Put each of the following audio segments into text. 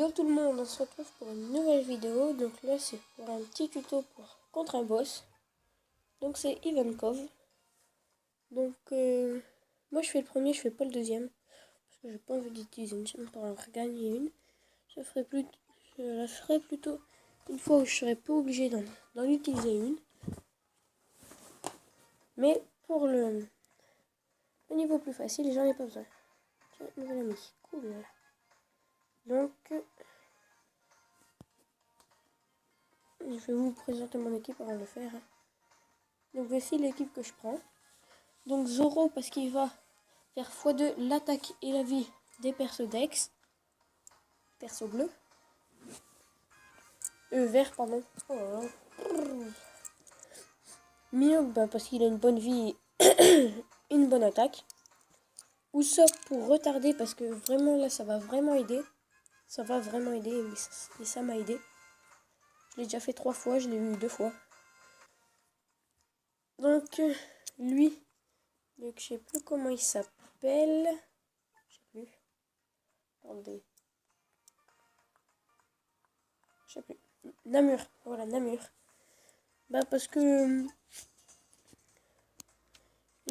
Yo tout le monde, on se retrouve pour une nouvelle vidéo. Donc là c'est pour un petit tuto contre un boss. Donc c'est Ivankov. Donc moi je fais le premier, je fais pas le deuxième. Parce que j'ai pas envie d'utiliser une chaîne pour en regagner une. Je la ferai plutôt une fois où je serai pas obligé d'en utiliser une. Mais pour le niveau plus facile, j'en ai pas besoin. Tiens, nouvel ami, cool. Donc je vais vous présenter mon équipe avant de le faire. Donc voici l'équipe que je prends. Donc Zoro parce qu'il va faire x2 l'attaque et la vie des persos Dex. Perso bleu. Vert, pardon. Oh là là. Mio, parce qu'il a une bonne vie une bonne attaque. Usopp pour retarder parce que vraiment là ça va vraiment aider. Ça va vraiment aider et ça m'a aidé. Je l'ai déjà fait 3 fois, je l'ai eu 2 fois. Donc lui, donc je sais plus comment il s'appelle. Je sais plus. Attendez. Je sais plus. Namur. Voilà, Namur. Parce que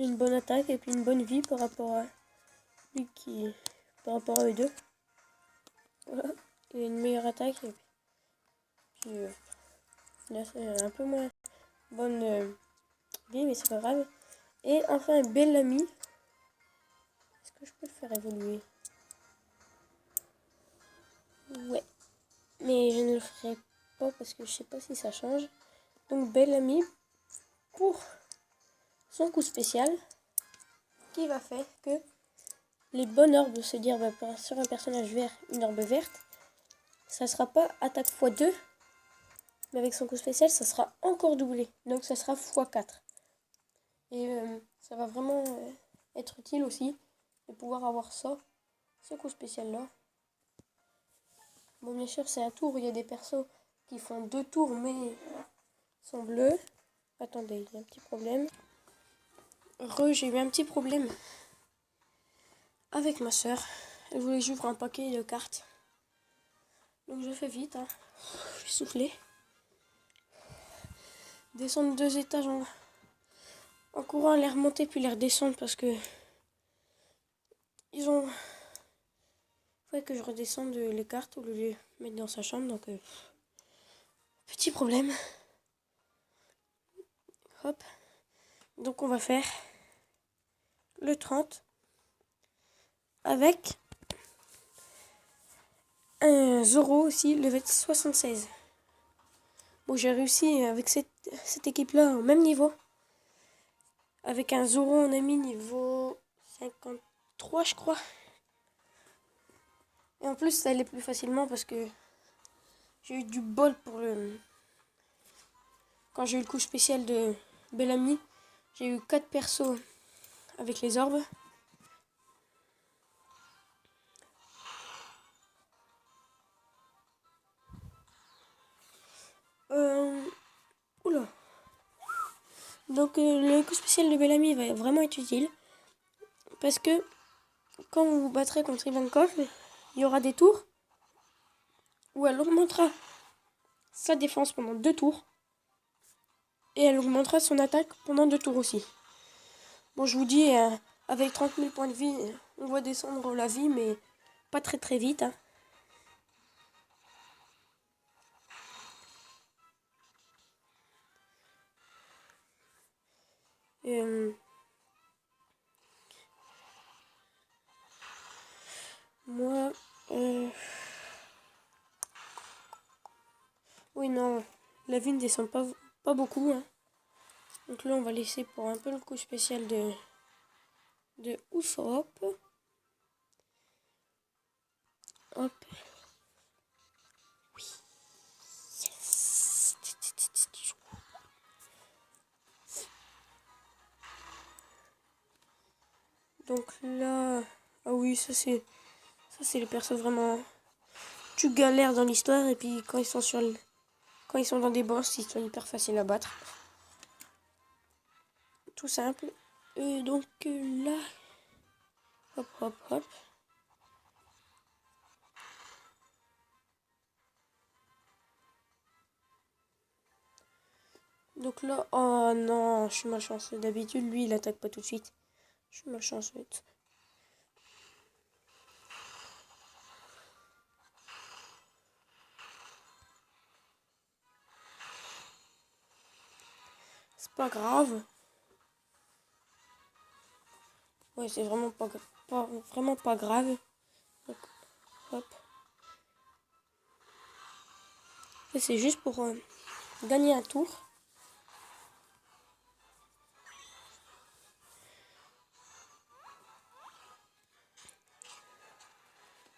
une bonne attaque et puis une bonne vie par rapport à lui par rapport à eux deux. Voilà. Il a une meilleure attaque et puis là c'est un peu moins bonne vie, mais c'est pas grave. Et enfin Bellamy. Est-ce que je peux le faire évoluer? Ouais. Mais je ne le ferai pas parce que je sais pas si ça change. Donc Bellamy pour son coup spécial qui va faire que les bonnes orbes, se dire sur un personnage vert, une orbe verte, ça sera pas attaque x2, mais avec son coup spécial, ça sera encore doublé. Donc ça sera x4. Et ça va vraiment être utile aussi de pouvoir avoir ça, ce coup spécial là. Bon, bien sûr, c'est un tour. Il y a des persos qui font 2 tours, mais sont bleus. Attendez, il y a un petit problème. J'ai eu un petit problème avec ma soeur. Elle voulait que j'ouvre un paquet de cartes. Donc je fais vite. Hein. Je suis soufflé. Descendre 2 étages en courant, les remonter puis les redescendre parce que ils ont fait que je redescende les cartes au lieu de les mettre dans sa chambre. Donc petit problème. Hop. Donc on va faire le 30 avec un Zoro aussi, level 76. Bon, j'ai réussi avec cette équipe-là au même niveau. Avec un Zoro, on a mis niveau 53, je crois. Et en plus, ça allait plus facilement parce que j'ai eu du bol quand j'ai eu le coup spécial de Bellamy, j'ai eu 4 persos avec les orbes. Oula. Donc le coup spécial de Bellamy va vraiment être utile. Parce que quand vous vous battrez contre Ivankov, il y aura des tours où elle augmentera sa défense pendant 2 tours. Et elle augmentera son attaque pendant 2 tours aussi. Bon, je vous dis, avec 30 000 points de vie, on va descendre la vie, mais pas très très vite. Hein. Moi, oui, non, la vie ne descend pas beaucoup. Hein. Donc là, on va laisser pour un peu le coup spécial de Usopp. Hop. Oui. Yes. Donc là, ah oui, ça c'est les persos vraiment. Tu galères dans l'histoire et puis quand ils sont dans des boss, ils sont hyper faciles à battre. Tout simple. Et donc là, hop hop hop. Donc là, oh non, je suis malchanceux. D'habitude, lui, il attaque pas tout de suite. Je suis malchanceux. C'est pas grave. Ouais, c'est vraiment vraiment pas grave. Donc, hop. Et c'est juste pour gagner un tour.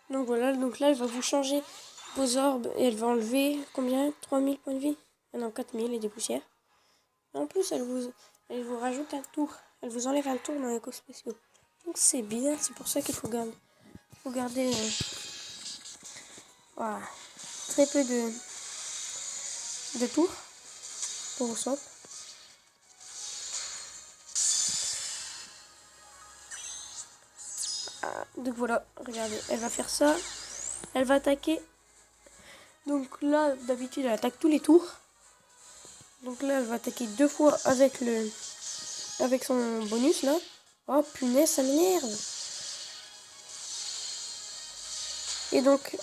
Donc voilà, donc là, elle va vous changer vos orbes et elle va enlever combien? 3000 points de vie? Ah non, 4000 et des poussières. Et en plus, elle vous rajoute un tour. Elle vous enlève un tour dans les cours spéciaux. Donc c'est bien, c'est pour ça qu'il faut garder voilà, très peu de tours pour vos swap. Donc voilà, regardez, elle va faire ça. Elle va attaquer. Donc là, d'habitude, elle attaque tous les tours. Donc là, elle va attaquer 2 fois avec son bonus là. Oh punaise, ça m'énerve. Et donc,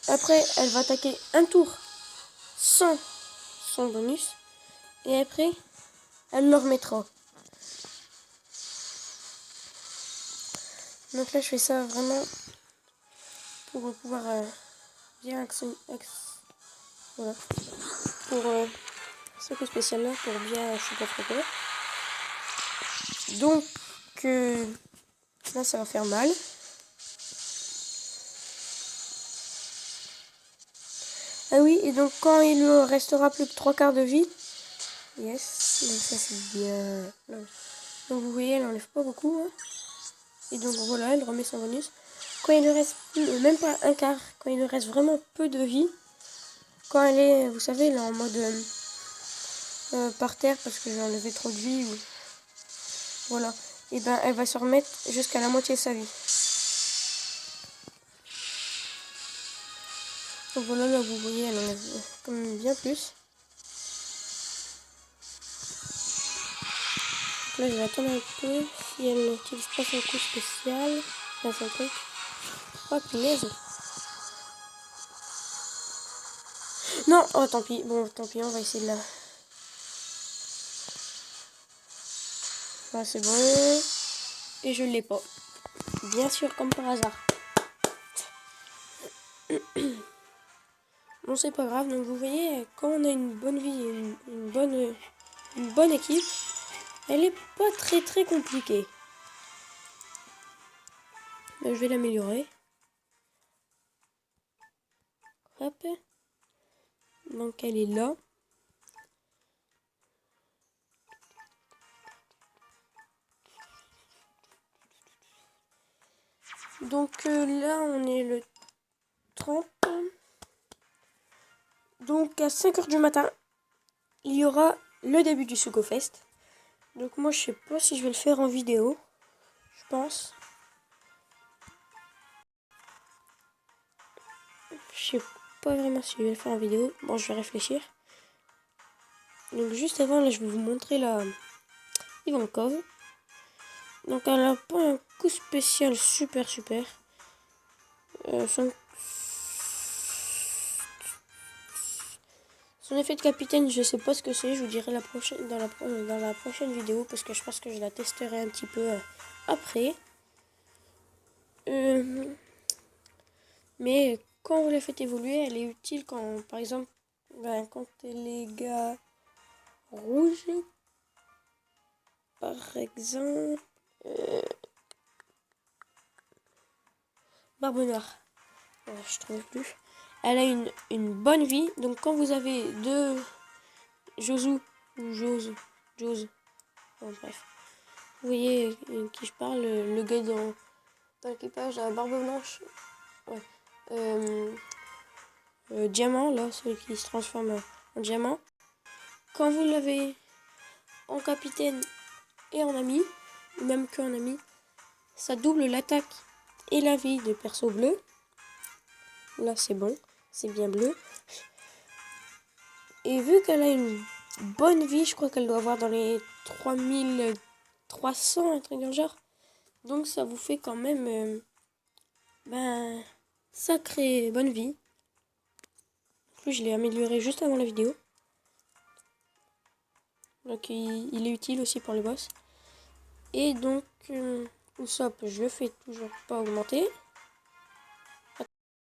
après, elle va attaquer un tour sans son bonus. Et après, elle le remettra. Donc là, je fais ça vraiment pour pouvoir bien voilà. Pour ce coup spécial là, pour bien supporter. Donc, là, ça va faire mal. Ah oui, et donc quand il lui restera plus que 3/4 de vie, yes, donc ça c'est bien. Donc vous voyez, elle enlève pas beaucoup. Hein. Et donc voilà, elle remet son bonus. Quand il lui reste même pas un quart, quand il lui reste vraiment peu de vie, quand elle est, vous savez, là en mode par terre parce que j'ai enlevé trop de vie, ou... voilà, et ben elle va se remettre jusqu'à la moitié de sa vie. Donc voilà, là vous voyez, elle enlève quand même bien plus. Donc là je vais attendre un peu si elle n'utilise pas son coup spécial. Enfin, son truc. Oh punaise. Non, oh tant pis, bon tant pis, on va essayer de la... Ah, c'est bon. Et je l'ai pas. Bien sûr, comme par hasard. Bon, c'est pas grave. Donc, vous voyez, quand on a une bonne vie, une bonne équipe, elle est pas très très compliquée. Ben, je vais l'améliorer. Hop. Donc, elle est là. Donc, là, on est le 30. Donc, à 5 h du matin, il y aura le début du Sukofest. Donc, moi, je sais pas si je vais le faire en vidéo. Je pense. Je sais pas vraiment si je vais le faire en vidéo. Bon, je vais réfléchir. Donc, juste avant, là, je vais vous montrer la Ivankov. Donc, elle a pas un coup spécial super. Son effet de capitaine, je sais pas ce que c'est. Je vous dirai dans la prochaine vidéo parce que je pense que je la testerai un petit peu après. Mais quand vous la faites évoluer, elle est utile quand, par exemple, quand les gars rouges, par exemple, Barbe Noire, je trouve plus. Elle a une bonne vie, donc quand vous avez deux Josu ou Jose, bon, bref, vous voyez qui je parle, le gars dans l'équipage à Barbe Blanche, ouais. Diamant, là, celui qui se transforme en diamant. Quand vous l'avez en capitaine et en ami, ou même qu'en ami, ça double l'attaque et la vie de perso bleu. Là, c'est bon, c'est bien bleu. Et vu qu'elle a bonne vie. Je crois qu'elle doit avoir dans les 3300, un truc dans le genre. Donc ça vous fait quand même sacrée bonne vie. En plus, je l'ai amélioré juste avant la vidéo. Donc il est utile aussi pour les boss. Et donc, Usopp, je le fais toujours pas augmenter.